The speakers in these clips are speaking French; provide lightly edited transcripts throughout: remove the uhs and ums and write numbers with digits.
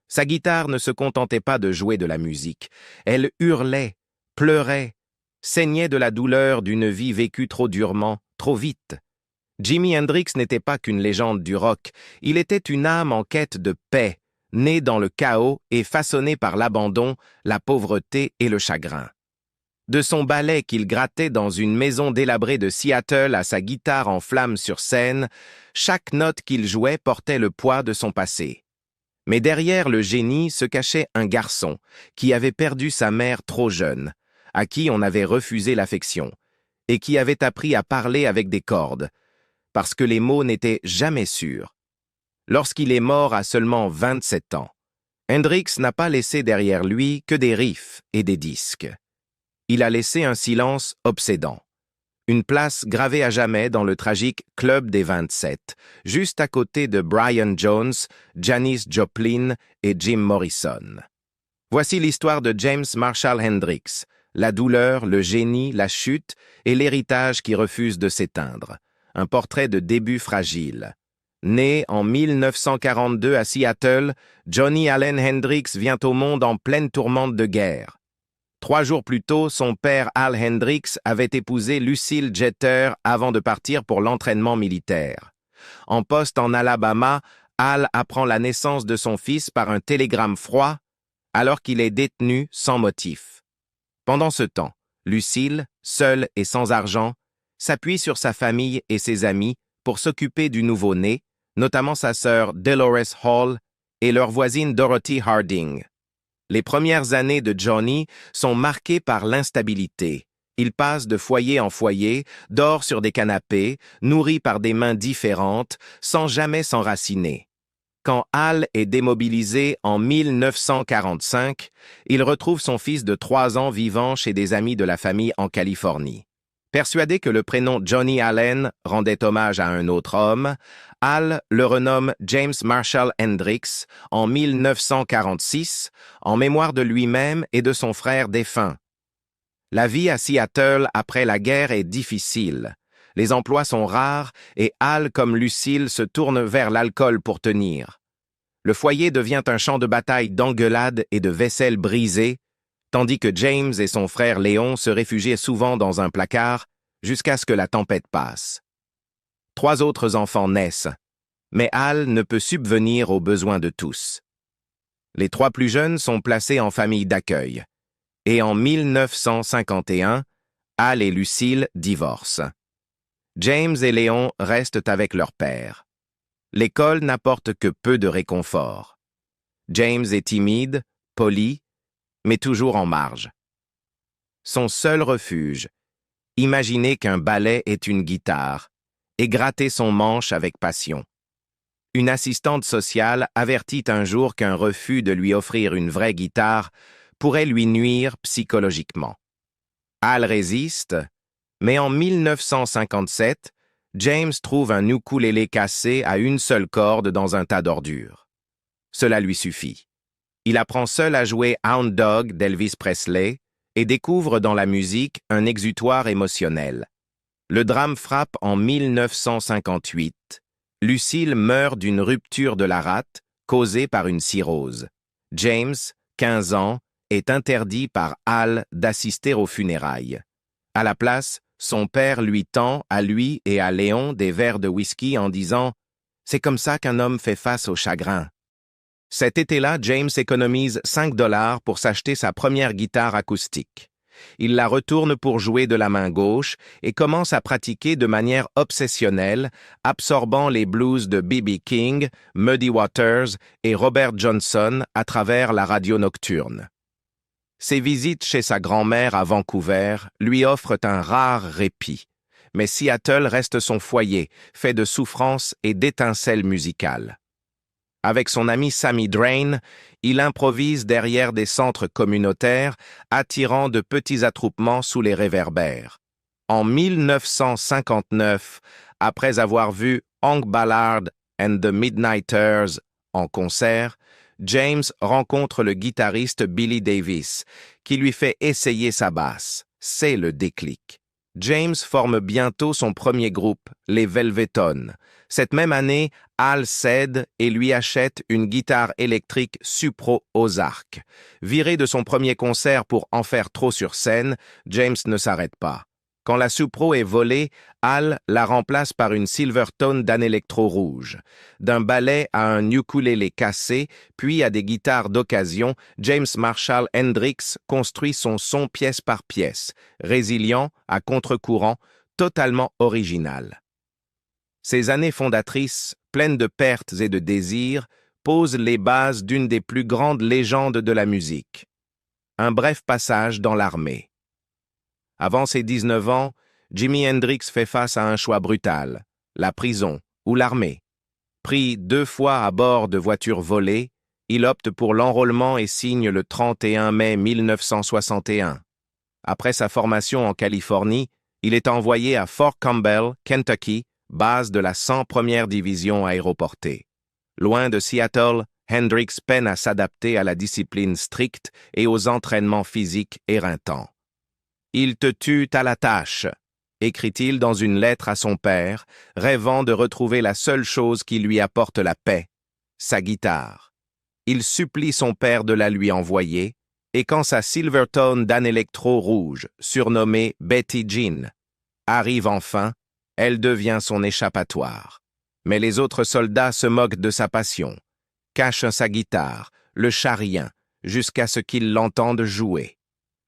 Sa guitare ne se contentait pas de jouer de la musique. Elle hurlait, pleurait, saignait de la douleur d'une vie vécue trop durement, trop vite. Jimi Hendrix n'était pas qu'une légende du rock, il était une âme en quête de paix, née dans le chaos et façonnée par l'abandon, la pauvreté et le chagrin. De son balai qu'il grattait dans une maison délabrée de Seattle à sa guitare en flammes sur scène, chaque note qu'il jouait portait le poids de son passé. Mais derrière le génie se cachait un garçon qui avait perdu sa mère trop jeune, à qui on avait refusé l'affection, et qui avait appris à parler avec des cordes, parce que les mots n'étaient jamais sûrs. Lorsqu'il est mort à seulement 27 ans, Hendrix n'a pas laissé derrière lui que des riffs et des disques. Il a laissé un silence obsédant. Une place gravée à jamais dans le tragique Club des 27, juste à côté de Brian Jones, Janis Joplin et Jim Morrison. Voici l'histoire de James Marshall Hendrix, la douleur, le génie, la chute et l'héritage qui refuse de s'éteindre. Un portrait de début fragile. Né en 1942 à Seattle, Johnny Allen Hendrix vient au monde en pleine tourmente de guerre. 3 jours plus tôt, son père Al Hendrix avait épousé Lucille Jeter avant de partir pour l'entraînement militaire. En poste en Alabama, Al apprend la naissance de son fils par un télégramme froid, alors qu'il est détenu sans motif. Pendant ce temps, Lucille, seule et sans argent, s'appuie sur sa famille et ses amis pour s'occuper du nouveau-né, notamment sa sœur Dolores Hall et leur voisine Dorothy Harding. Les premières années de Johnny sont marquées par l'instabilité. Il passe de foyer en foyer, dort sur des canapés, nourri par des mains différentes, sans jamais s'enraciner. Quand Al est démobilisé en 1945, il retrouve son fils de 3 ans vivant chez des amis de la famille en Californie. Persuadé que le prénom Johnny Allen rendait hommage à un autre homme, Al le renomme James Marshall Hendrix en 1946 en mémoire de lui-même et de son frère défunt. La vie à Seattle après la guerre est difficile. Les emplois sont rares et Al comme Lucille se tourne vers l'alcool pour tenir. Le foyer devient un champ de bataille d'engueulades et de vaisselle brisée, tandis que James et son frère Léon se réfugiaient souvent dans un placard jusqu'à ce que la tempête passe. 3 autres enfants naissent, mais Al ne peut subvenir aux besoins de tous. Les 3 plus jeunes sont placés en famille d'accueil, et en 1951, Al et Lucille divorcent. James et Léon restent avec leur père. L'école n'apporte que peu de réconfort. James est timide, poli, mais toujours en marge. Son seul refuge, imaginer qu'un balai est une guitare et gratter son manche avec passion. Une assistante sociale avertit un jour qu'un refus de lui offrir une vraie guitare pourrait lui nuire psychologiquement. Al résiste, mais en 1957, James trouve un ukulélé cassé à une seule corde dans un tas d'ordures. Cela lui suffit. Il apprend seul à jouer Hound Dog d'Elvis Presley et découvre dans la musique un exutoire émotionnel. Le drame frappe en 1958. Lucille meurt d'une rupture de la rate causée par une cirrhose. James, 15 ans, est interdit par Al d'assister aux funérailles. À la place, son père lui tend, à lui et à Léon, des verres de whisky en disant « C'est comme ça qu'un homme fait face au chagrin ». Cet été-là, James économise 5 $ pour s'acheter sa première guitare acoustique. Il la retourne pour jouer de la main gauche et commence à pratiquer de manière obsessionnelle, absorbant les blues de B.B. King, Muddy Waters et Robert Johnson à travers la radio nocturne. Ses visites chez sa grand-mère à Vancouver lui offrent un rare répit, mais Seattle reste son foyer, fait de souffrances et d'étincelles musicales. Avec son ami Sammy Drain, il improvise derrière des centres communautaires, attirant de petits attroupements sous les réverbères. En 1959, après avoir vu Hank Ballard and the Midnighters en concert, James rencontre le guitariste Billy Davis, qui lui fait essayer sa basse. C'est le déclic. James forme bientôt son premier groupe, les Velvetones. Cette même année, Al cède et lui achète une guitare électrique Supro Ozark. Viré de son premier concert pour en faire trop sur scène, James ne s'arrête pas. Quand la Supro est volée, Al la remplace par une Silvertone d'Anelectro rouge. D'un ballet à un ukulélé cassé, puis à des guitares d'occasion, James Marshall Hendrix construit son son pièce par pièce, résilient, à contre-courant, totalement original. Ces années fondatrices, pleines de pertes et de désirs, posent les bases d'une des plus grandes légendes de la musique. Un bref passage dans l'armée. Avant ses 19 ans, Jimi Hendrix fait face à un choix brutal, la prison ou l'armée. Pris 2 fois à bord de voitures volées, il opte pour l'enrôlement et signe le 31 mai 1961. Après sa formation en Californie, il est envoyé à Fort Campbell, Kentucky, base de la 101e division aéroportée. Loin de Seattle, Hendrix peine à s'adapter à la discipline stricte et aux entraînements physiques éreintants. « Il te tue à la tâche », écrit-il dans une lettre à son père, rêvant de retrouver la seule chose qui lui apporte la paix, sa guitare. Il supplie son père de la lui envoyer, et quand sa Silvertone d'Anelectro rouge, surnommée Betty Jean, arrive enfin, elle devient son échappatoire. Mais les autres soldats se moquent de sa passion, cachent sa guitare, le charrient, jusqu'à ce qu'ils l'entendent jouer.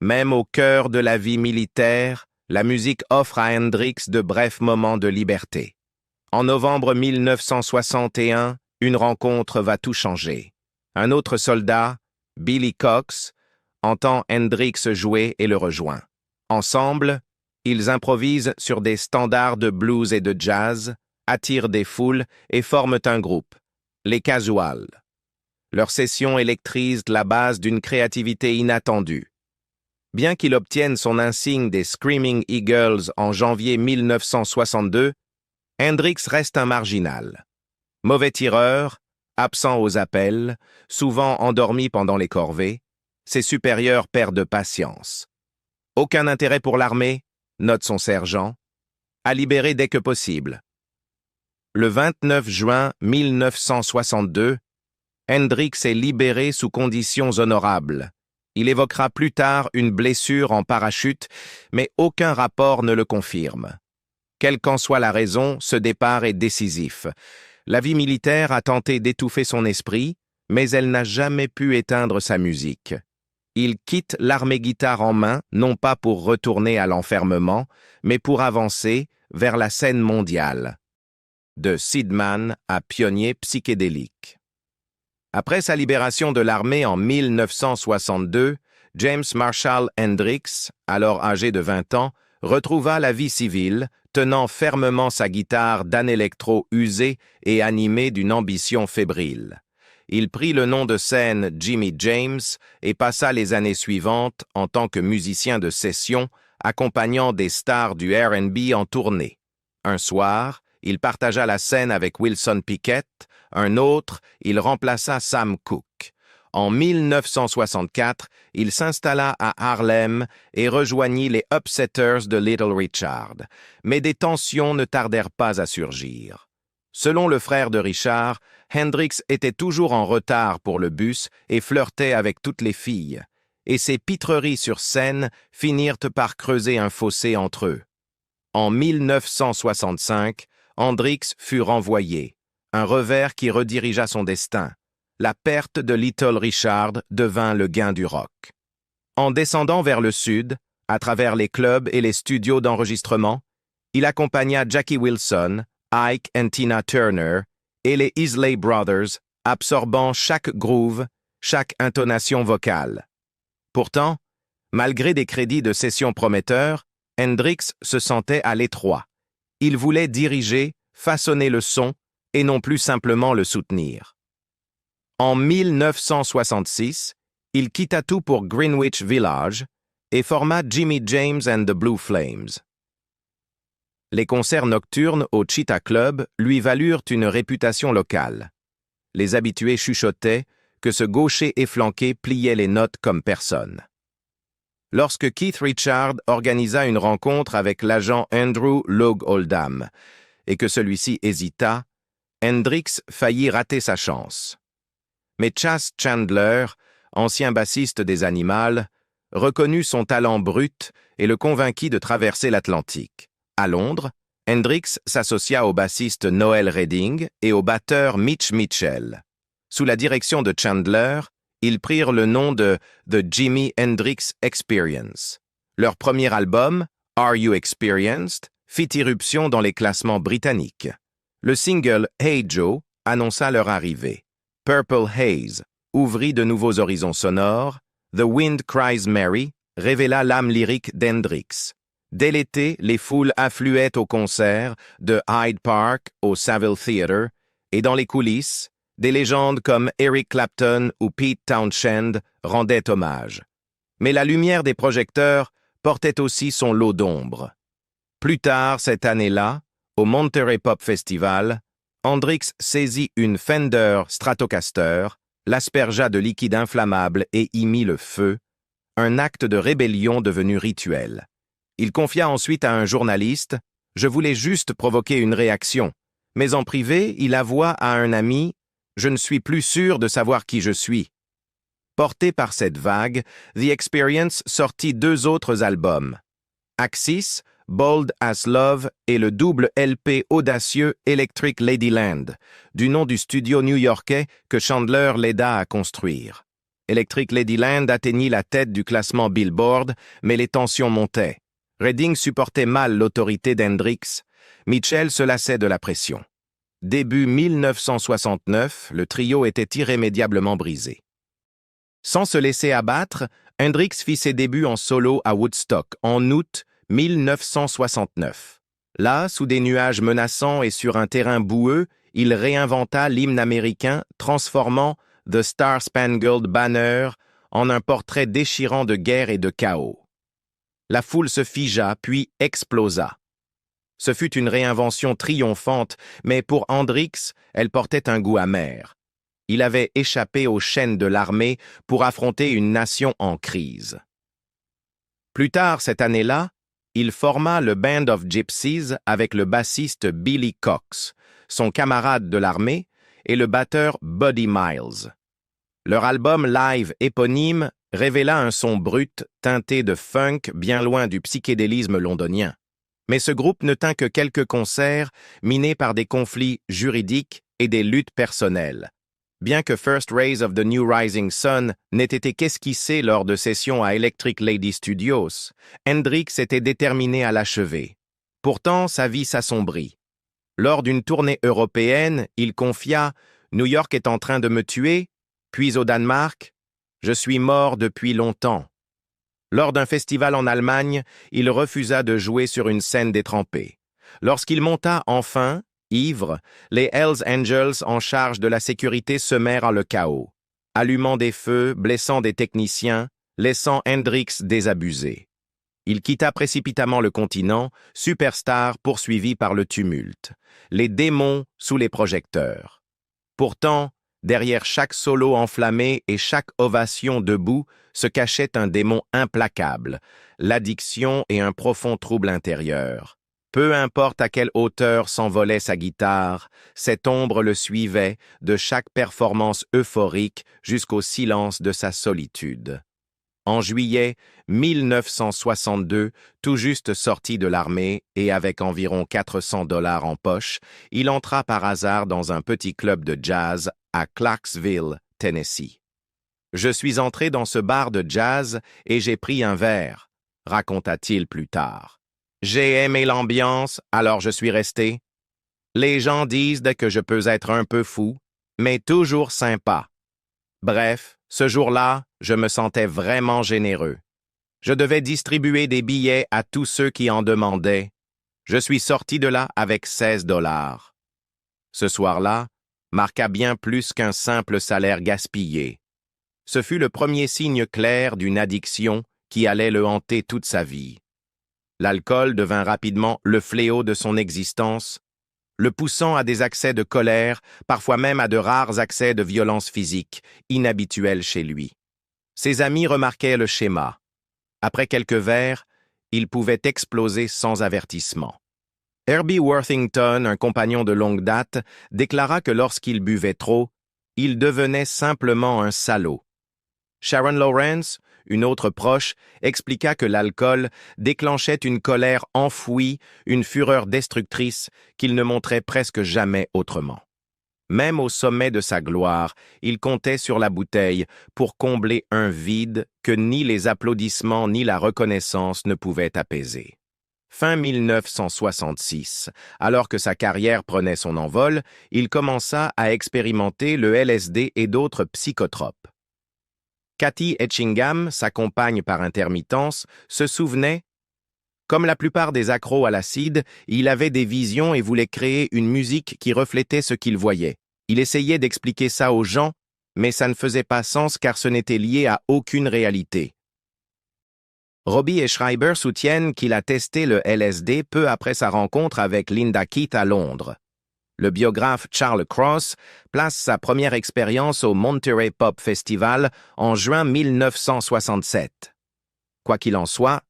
Même au cœur de la vie militaire, la musique offre à Hendrix de brefs moments de liberté. En novembre 1961, une rencontre va tout changer. Un autre soldat, Billy Cox, entend Hendrix jouer et le rejoint. Ensemble, ils improvisent sur des standards de blues et de jazz, attirent des foules et forment un groupe, les Casuals. Leurs sessions électrisent la base d'une créativité inattendue. Bien qu'il obtienne son insigne des Screaming Eagles en janvier 1962, Hendrix reste un marginal. Mauvais tireur, absent aux appels, souvent endormi pendant les corvées, ses supérieurs perdent patience. Aucun intérêt pour l'armée, note son sergent, à libérer dès que possible. Le 29 juin 1962, Hendrix est libéré sous conditions honorables. Il évoquera plus tard une blessure en parachute, mais aucun rapport ne le confirme. Quelle qu'en soit la raison, ce départ est décisif. La vie militaire a tenté d'étouffer son esprit, mais elle n'a jamais pu éteindre sa musique. Il quitte l'armée guitare en main, non pas pour retourner à l'enfermement, mais pour avancer vers la scène mondiale. De seedman à pionnier psychédélique. Après sa libération de l'armée en 1962, James Marshall Hendrix, alors âgé de 20 ans, retrouva la vie civile, tenant fermement sa guitare d'Anelectro usée et animé d'une ambition fébrile. Il prit le nom de scène Jimmy James et passa les années suivantes en tant que musicien de session, accompagnant des stars du R&B en tournée. Un soir, il partagea la scène avec Wilson Pickett, un autre, il remplaça Sam Cooke. En 1964, il s'installa à Harlem et rejoignit les Upsetters de Little Richard. Mais des tensions ne tardèrent pas à surgir. Selon le frère de Richard, Hendrix était toujours en retard pour le bus et flirtait avec toutes les filles. Et ses pitreries sur scène finirent par creuser un fossé entre eux. En 1965, Hendrix fut renvoyé. Un revers qui redirigea son destin. La perte de Little Richard devint le gain du rock. En descendant vers le sud, à travers les clubs et les studios d'enregistrement, il accompagna Jackie Wilson, Ike et Tina Turner et les Isley Brothers, absorbant chaque groove, chaque intonation vocale. Pourtant, malgré des crédits de session prometteurs, Hendrix se sentait à l'étroit. Il voulait diriger, façonner le son, et non plus simplement le soutenir. En 1966, il quitta tout pour Greenwich Village et forma Jimmy James and the Blue Flames. Les concerts nocturnes au Cheetah Club lui valurent une réputation locale. Les habitués chuchotaient que ce gaucher efflanqué pliait les notes comme personne. Lorsque Keith Richards organisa une rencontre avec l'agent Andrew Loog Oldham et que celui-ci hésita, Hendrix faillit rater sa chance. Mais Chas Chandler, ancien bassiste des Animals, reconnut son talent brut et le convainquit de traverser l'Atlantique. À Londres, Hendrix s'associa au bassiste Noel Redding et au batteur Mitch Mitchell. Sous la direction de Chandler, ils prirent le nom de The Jimi Hendrix Experience. Leur premier album, Are You Experienced, fit irruption dans les classements britanniques. Le single Hey Joe annonça leur arrivée. Purple Haze ouvrit de nouveaux horizons sonores. The Wind Cries Mary révéla l'âme lyrique d'Hendrix. Dès l'été, les foules affluaient aux concerts, de Hyde Park au Saville Theatre, et dans les coulisses, des légendes comme Eric Clapton ou Pete Townshend rendaient hommage. Mais la lumière des projecteurs portait aussi son lot d'ombre. Plus tard cette année-là, au Monterey Pop Festival, Hendrix saisit une Fender Stratocaster, l'aspergea de liquide inflammable et y mit le feu, un acte de rébellion devenu rituel. Il confia ensuite à un journaliste « Je voulais juste provoquer une réaction », mais en privé, il avoua à un ami « Je ne suis plus sûr de savoir qui je suis ». Porté par cette vague, The Experience sortit 2 autres albums. Axis, Bold as Love et le double LP audacieux Electric Ladyland, du nom du studio new-yorkais que Chandler l'aida à construire. Electric Ladyland atteignit la tête du classement Billboard, mais les tensions montaient. Redding supportait mal l'autorité d'Hendrix. Mitchell se lassait de la pression. Début 1969, le trio était irrémédiablement brisé. Sans se laisser abattre, Hendrix fit ses débuts en solo à Woodstock en août 1969. Là, sous des nuages menaçants et sur un terrain boueux, il réinventa l'hymne américain, transformant The Star-Spangled Banner en un portrait déchirant de guerre et de chaos. La foule se figea, puis explosa. Ce fut une réinvention triomphante, mais pour Hendrix, elle portait un goût amer. Il avait échappé aux chaînes de l'armée pour affronter une nation en crise. Plus tard cette année-là, il forma le Band of Gypsies avec le bassiste Billy Cox, son camarade de l'armée, et le batteur Buddy Miles. Leur album live éponyme révéla un son brut, teinté de funk, bien loin du psychédélisme londonien. Mais ce groupe ne tint que quelques concerts, minés par des conflits juridiques et des luttes personnelles. Bien que First Rays of the New Rising Sun n'ait été qu'esquissé lors de sessions à Electric Lady Studios, Hendrix était déterminé à l'achever. Pourtant, sa vie s'assombrit. Lors d'une tournée européenne, il confia « New York est en train de me tuer », puis au Danemark « Je suis mort depuis longtemps ». Lors d'un festival en Allemagne, il refusa de jouer sur une scène détrempée. Lorsqu'il monta enfin, ivre, les Hells Angels en charge de la sécurité semèrent le chaos, allumant des feux, blessant des techniciens, laissant Hendrix désabusé. Il quitta précipitamment le continent, superstar poursuivi par le tumulte, les démons sous les projecteurs. Pourtant, derrière chaque solo enflammé et chaque ovation debout se cachait un démon implacable, l'addiction et un profond trouble intérieur. Peu importe à quelle hauteur s'envolait sa guitare, cette ombre le suivait de chaque performance euphorique jusqu'au silence de sa solitude. En juillet 1962, tout juste sorti de l'armée et avec environ $400 en poche, il entra par hasard dans un petit club de jazz à Clarksville, Tennessee. « Je suis entré dans ce bar de jazz et j'ai pris un verre », raconta-t-il plus tard. « J'ai aimé l'ambiance, alors je suis resté. Les gens disent que je peux être un peu fou, mais toujours sympa. Bref, ce jour-là, je me sentais vraiment généreux. Je devais distribuer des billets à tous ceux qui en demandaient. Je suis sorti de là avec $16. Ce soir-là marqua bien plus qu'un simple salaire gaspillé. Ce fut le premier signe clair d'une addiction qui allait le hanter toute sa vie. L'alcool devint rapidement le fléau de son existence, le poussant à des accès de colère, parfois même à de rares accès de violence physique, inhabituels chez lui. Ses amis remarquaient le schéma. Après quelques verres, il pouvait exploser sans avertissement. Herbie Worthington, un compagnon de longue date, déclara que lorsqu'il buvait trop, il devenait simplement un salaud. Sharon Lawrence, une autre proche, expliqua que l'alcool déclenchait une colère enfouie, une fureur destructrice qu'il ne montrait presque jamais autrement. Même au sommet de sa gloire, il comptait sur la bouteille pour combler un vide que ni les applaudissements ni la reconnaissance ne pouvaient apaiser. Fin 1966, alors que sa carrière prenait son envol, il commença à expérimenter le LSD et d'autres psychotropes. Cathy Etchingham, sa compagne par intermittence, se souvenait « Comme la plupart des accros à l'acide, il avait des visions et voulait créer une musique qui reflétait ce qu'il voyait. Il essayait d'expliquer ça aux gens, mais ça ne faisait pas sens car ce n'était lié à aucune réalité. » Robbie et Schreiber soutiennent qu'il a testé le LSD peu après sa rencontre avec Linda Keith à Londres. Le biographe Charles Cross place sa première expérience au Monterey Pop Festival en juin 1967. Quoi qu'il en soit,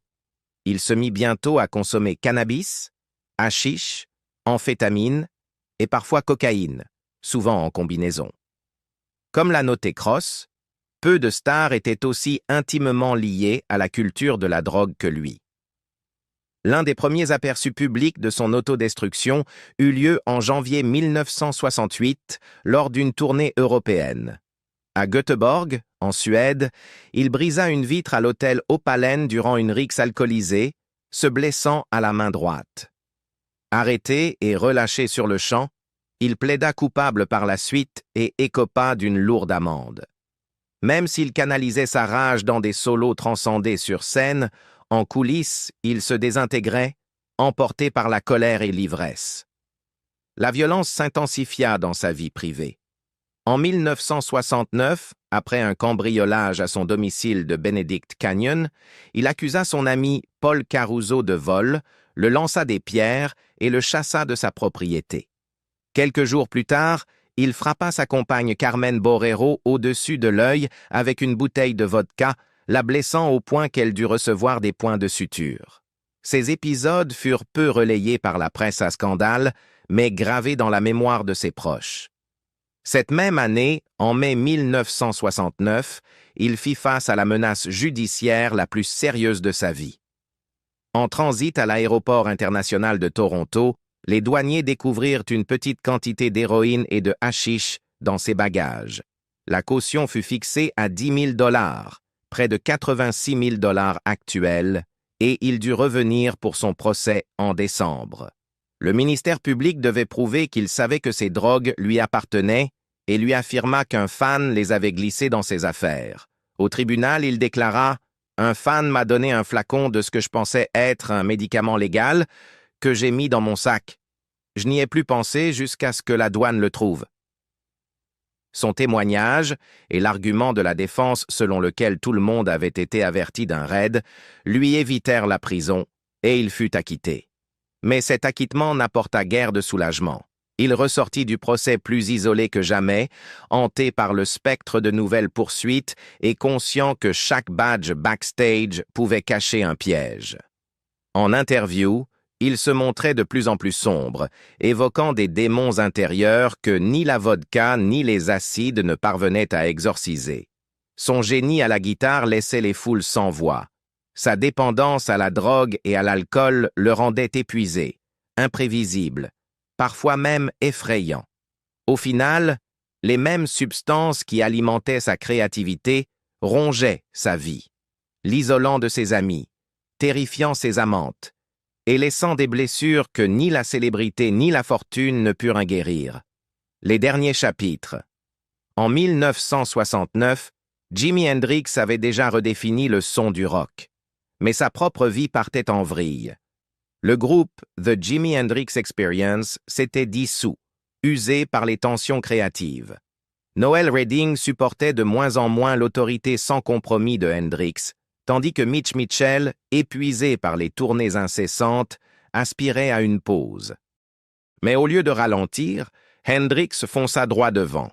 il se mit bientôt à consommer cannabis, hashish, amphétamine et parfois cocaïne, souvent en combinaison. Comme l'a noté Cross, peu de stars étaient aussi intimement liés à la culture de la drogue que lui. L'un des premiers aperçus publics de son autodestruction eut lieu en janvier 1968 lors d'une tournée européenne. À Göteborg, en Suède, il brisa une vitre à l'hôtel Opalen durant une rixe alcoolisée, se blessant à la main droite. Arrêté et relâché sur le champ, il plaida coupable par la suite et écopa d'une lourde amende. Même s'il canalisait sa rage dans des solos transcendés sur scène, en coulisses, il se désintégrait, emporté par la colère et l'ivresse. La violence s'intensifia dans sa vie privée. En 1969, après un cambriolage à son domicile de Benedict Canyon, il accusa son ami Paul Caruso de vol, le lança des pierres et le chassa de sa propriété. Quelques jours plus tard, il frappa sa compagne Carmen Borrero au-dessus de l'œil avec une bouteille de vodka, la blessant au point qu'elle dut recevoir des points de suture. Ces épisodes furent peu relayés par la presse à scandale, mais gravés dans la mémoire de ses proches. Cette même année, en mai 1969, il fit face à la menace judiciaire la plus sérieuse de sa vie. En transit à l'aéroport international de Toronto, les douaniers découvrirent une petite quantité d'héroïne et de hashish dans ses bagages. La caution fut fixée à 10 000 $, près de 86 000 $ actuels, et il dut revenir pour son procès en décembre. Le ministère public devait prouver qu'il savait que ces drogues lui appartenaient et lui affirma qu'un fan les avait glissées dans ses affaires. Au tribunal, il déclara « Un fan m'a donné un flacon de ce que je pensais être un médicament légal que j'ai mis dans mon sac. Je n'y ai plus pensé jusqu'à ce que la douane le trouve. » Son témoignage et l'argument de la défense selon lequel tout le monde avait été averti d'un raid lui évitèrent la prison et il fut acquitté. Mais cet acquittement n'apporta guère de soulagement. Il ressortit du procès plus isolé que jamais, hanté par le spectre de nouvelles poursuites et conscient que chaque badge backstage pouvait cacher un piège. En interview, il se montrait de plus en plus sombre, évoquant des démons intérieurs que ni la vodka ni les acides ne parvenaient à exorciser. Son génie à la guitare laissait les foules sans voix. Sa dépendance à la drogue et à l'alcool le rendait épuisé, imprévisible, parfois même effrayant. Au final, les mêmes substances qui alimentaient sa créativité rongeaient sa vie, l'isolant de ses amis, terrifiant ses amantes, et laissant des blessures que ni la célébrité ni la fortune ne purent guérir. Les derniers chapitres. En 1969, Jimi Hendrix avait déjà redéfini le son du rock, mais sa propre vie partait en vrille. Le groupe The Jimi Hendrix Experience s'était dissous, usé par les tensions créatives. Noel Redding supportait de moins en moins l'autorité sans compromis de Hendrix, tandis que Mitch Mitchell, épuisé par les tournées incessantes, aspirait à une pause. Mais au lieu de ralentir, Hendrix fonça droit devant.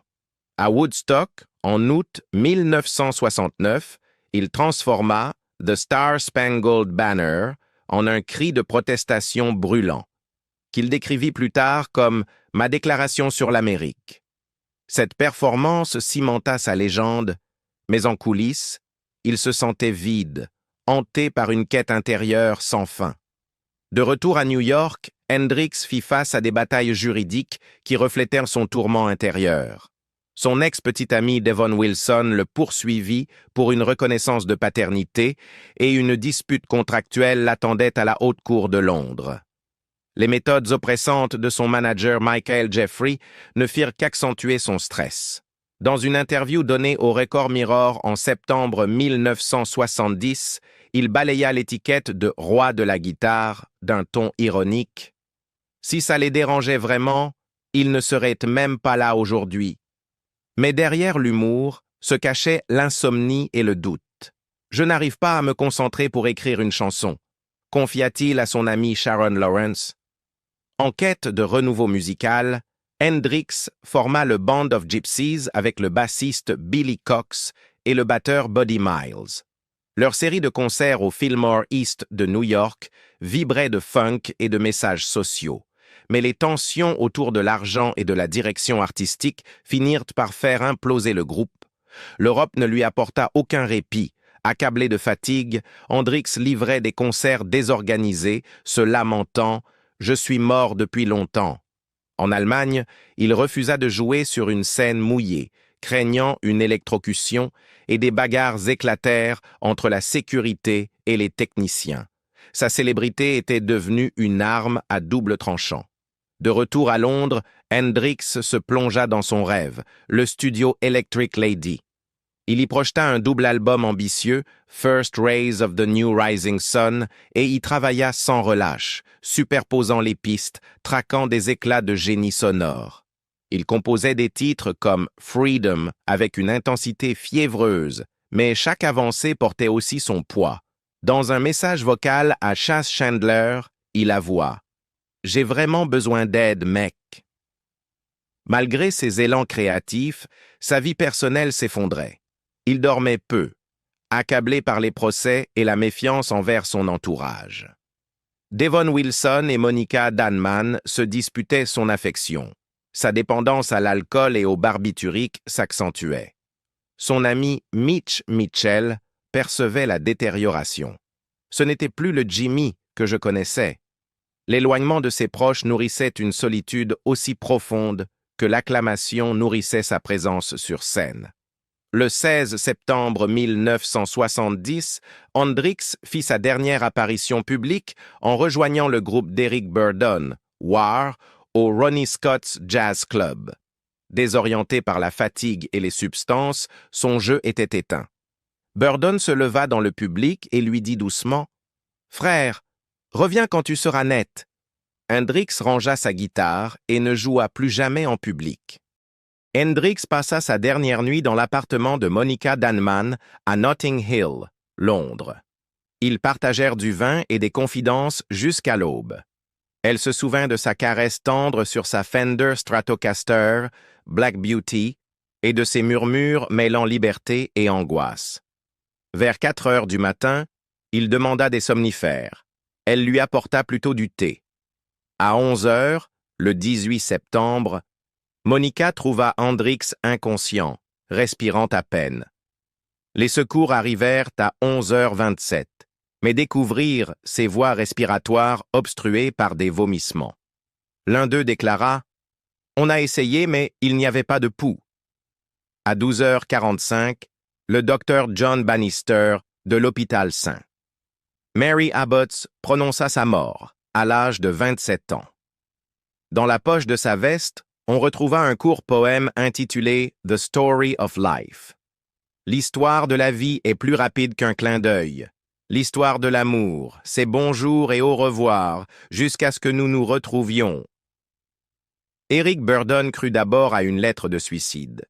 À Woodstock, en août 1969, il transforma The Star Spangled Banner en un cri de protestation brûlant. qu'il décrivit plus tard comme « ma déclaration sur l'Amérique ». Cette performance cimenta sa légende, mais en coulisses, il se sentait vide, hanté par une quête intérieure sans fin. De retour à New York, Hendrix fit face à des batailles juridiques qui reflétèrent son tourment intérieur. Son ex-petit ami Devon Wilson le poursuivit pour une reconnaissance de paternité et une dispute contractuelle l'attendait à la Haute Cour de Londres. Les méthodes oppressantes de son manager Michael Jeffrey ne firent qu'accentuer son stress. Dans une interview donnée au Record Mirror en septembre 1970, il balaya l'étiquette de « roi de la guitare » d'un ton ironique. Si ça les dérangeait vraiment, ils ne seraient même pas là aujourd'hui. Mais derrière l'humour se cachait l'insomnie et le doute. « Je n'arrive pas à me concentrer pour écrire une chanson », confia-t-il à son ami Sharon Lawrence. En quête de renouveau musical, Hendrix forma le Band of Gypsys avec le bassiste Billy Cox et le batteur Buddy Miles. Leur série de concerts au Fillmore East de New York vibrait de funk et de messages sociaux. Mais les tensions autour de l'argent et de la direction artistique finirent par faire imploser le groupe. L'Europe ne lui apporta aucun répit. Accablé de fatigue, Hendrix livrait des concerts désorganisés, se lamentant « Je suis mort depuis longtemps ». En Allemagne, il refusa de jouer sur une scène mouillée, craignant une électrocution, et des bagarres éclatèrent entre la sécurité et les techniciens. Sa célébrité était devenue une arme à double tranchant. De retour à Londres, Hendrix se plongea dans son rêve, le studio Electric Lady. Il y projeta un double album ambitieux, First Rays of the New Rising Sun, et y travailla sans relâche, superposant les pistes, traquant des éclats de génie sonore. Il composait des titres comme Freedom avec une intensité fiévreuse, mais chaque avancée portait aussi son poids. Dans un message vocal à Chas Chandler, il avoua « J'ai vraiment besoin d'aide, mec ». Malgré ses élans créatifs, sa vie personnelle s'effondrait. Il dormait peu, accablé par les procès et la méfiance envers son entourage. Devon Wilson et Monica Danman se disputaient son affection. Sa dépendance à l'alcool et au barbiturique s'accentuait. Son ami Mitch Mitchell percevait la détérioration. Ce n'était plus le Jimmy que je connaissais. L'éloignement de ses proches nourrissait une solitude aussi profonde que l'acclamation nourrissait sa présence sur scène. Le 16 septembre 1970, Hendrix fit sa dernière apparition publique en rejoignant le groupe d'Eric Burdon, War, au Ronnie Scott's Jazz Club. Désorienté par la fatigue et les substances, son jeu était éteint. Burdon se leva dans le public et lui dit doucement « Frère, reviens quand tu seras net ». Hendrix rangea sa guitare et ne joua plus jamais en public. Hendrix passa sa dernière nuit dans l'appartement de Monica Danman à Notting Hill, Londres. Ils partagèrent du vin et des confidences jusqu'à l'aube. Elle se souvint de sa caresse tendre sur sa Fender Stratocaster, Black Beauty, et de ses murmures mêlant liberté et angoisse. Vers 4 heures du matin, il demanda des somnifères. Elle lui apporta plutôt du thé. À 11 heures, le 18 septembre, Monica trouva Hendrix inconscient, respirant à peine. Les secours arrivèrent à 11h27, mais découvrirent ses voies respiratoires obstruées par des vomissements. L'un d'eux déclara « On a essayé, mais il n'y avait pas de pouls ». À 12h45, le docteur John Bannister de l'hôpital St. Mary Abbots prononça sa mort, à l'âge de 27 ans. Dans la poche de sa veste, on retrouva un court poème intitulé « The Story of Life ». L'histoire de la vie est plus rapide qu'un clin d'œil. L'histoire de l'amour, c'est bonjour et au revoir, jusqu'à ce que nous nous retrouvions. Eric Burdon crut d'abord à une lettre de suicide,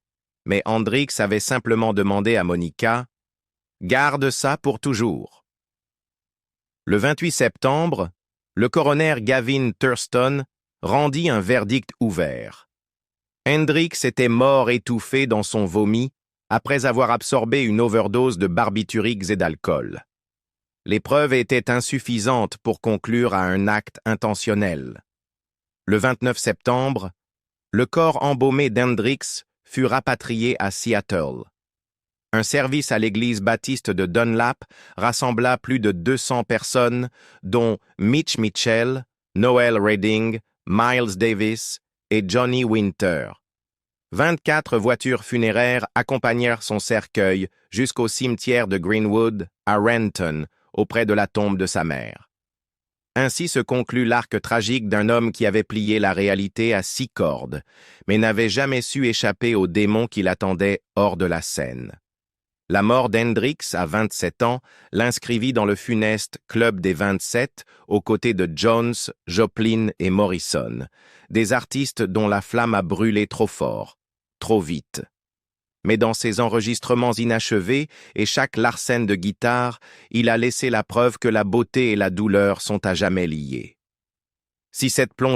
mais Hendrix avait simplement demandé à Monica « Garde ça pour toujours ». Le 28 septembre, le coroner Gavin Thurston rendit un verdict ouvert. Hendrix était mort étouffé dans son vomi après avoir absorbé une overdose de barbituriques et d'alcool. Les preuves étaient insuffisantes pour conclure à un acte intentionnel. Le 29 septembre, le corps embaumé d'Hendrix fut rapatrié à Seattle. Un service à l'église baptiste de Dunlap rassembla plus de 200 personnes, dont Mitch Mitchell, Noel Redding, Miles Davis et Johnny Winter. 24 voitures funéraires accompagnèrent son cercueil jusqu'au cimetière de Greenwood, à Renton, auprès de la tombe de sa mère. Ainsi se conclut l'arc tragique d'un homme qui avait plié la réalité à 6 cordes, mais n'avait jamais su échapper aux démons qui l'attendaient hors de la scène. La mort d'Hendrix, à 27 ans, l'inscrivit dans le funeste Club des 27, aux côtés de Jones, Joplin et Morrison, des artistes dont la flamme a brûlé trop fort, trop vite. Mais dans ses enregistrements inachevés et chaque larcène de guitare, il a laissé la preuve que la beauté et la douleur sont à jamais liées. Si cette plongée